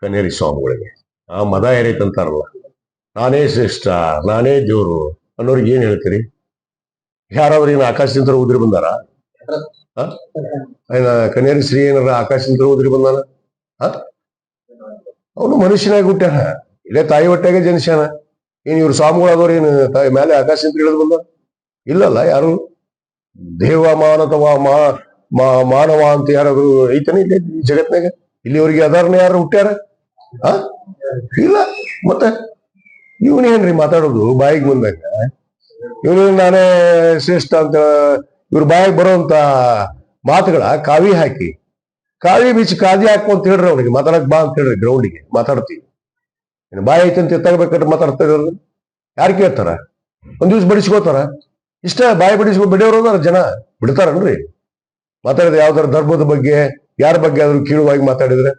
ಕನ್ನೇರಿ ಸ್ವಾಮಿಗಳಿಗೆ ಆ ಮದ ಏರೈತಂತಾರಲ್ಲ, ನಾನೇ ಶ್ರೇಷ್ಠ, ನಾನೇ ದೇವ್ರು ಅನ್ನೋರಿಗೆ ಏನ್ ಹೇಳ್ತೀರಿ? ಯಾರಾದ್ರೂ ಏನು ಆಕಾಶದಿಂದ ಉದ್ರಿ ಬಂದಾರ? ಕನ್ನೇರಿ ಶ್ರೀ ಏನಾರ ಆಕಾಶದಿಂದ ಉದ್ರಿ ಬಂದಾನ? ಅವನು ಮನುಷ್ಯನಾಗಿ ಹುಟ್ಟ್ಯಾನ, ಇಲ್ಲೇ ತಾಯಿ ಹೊಟ್ಟೆಗೆ ಜನಿಸ್ಯಾನ. ಏನ್ ಇವ್ರು ಸ್ವಾಮಿಗಳಾದವ್ರು ಏನು ತಾಯಿ ಮೇಲೆ ಆಕಾಶದಿಂದ ಇಳಿದು ಬಂದ? ಇಲ್ಲಲ್ಲ. ಯಾರು ದೇವ ಮಾನತವ ಮಾನವ ಅಂತ ಯಾರಾದ್ರು ಐತನೇ ಇಲ್ಲ ಜಗತ್ನಾಗ? ಇಲ್ಲಿವರೆಗೆ ಅದಾರನ ಯಾರು ಹುಟ್ಟ್ಯಾರ? ಇಲ್ಲ. ಮತ್ತೆ ಇವನೇನ್ರಿ ಮಾತಾಡೋದು ಬಾಯಿಗೆ ಬಂದಾಗ? ಇವನು ನಾನೇ ಶ್ರೇಷ್ಠ ಅಂತ ಇವ್ರ ಬಾಯಿಗೆ ಬರೋಂತ ಮಾತುಗಳ ಕಾವಿ ಹಾಕಿ, ಕಾವಿ ಬೀಚ್ ಕಾಜಿ ಹಾಕು ಅಂತ ಹೇಳ್ರಿ ಅವ್ನಿಗೆ, ಮಾತಾಡಕ್ ಬಾ ಅಂತ ಹೇಳ್ರಿ, ಗ್ರೌಂಡಿಗೆ ಮಾತಾಡ್ತೀವಿ. ಬಾಯಿ ಐತಿ ಅಂತ ಎತ್ತಾಗಬೇಕಾದ್ರೆ ಮಾತಾಡ್ತಾ ಇರೋದು ಯಾರು ಕೇಳ್ತಾರ? ಒಂದ್ ದಿವ್ಸ ಬಡಿಸ್ಕೋತಾರ, ಇಷ್ಟ ಬಾಯಿ ಬಡಿಸ್ಕೊ ಬಿಡೋರು ಜನ ಬಿಡ್ತಾರನ್ರಿ? ಮಾತಾಡಿದ್ರೆ ಯಾವ್ದಾರ ಧರ್ಮದ ಬಗ್ಗೆ ಯಾರ ಬಗ್ಗೆ ಆದ್ರೂ ಕೀಳುವಾಗಿ ಮಾತಾಡಿದ್ರೆ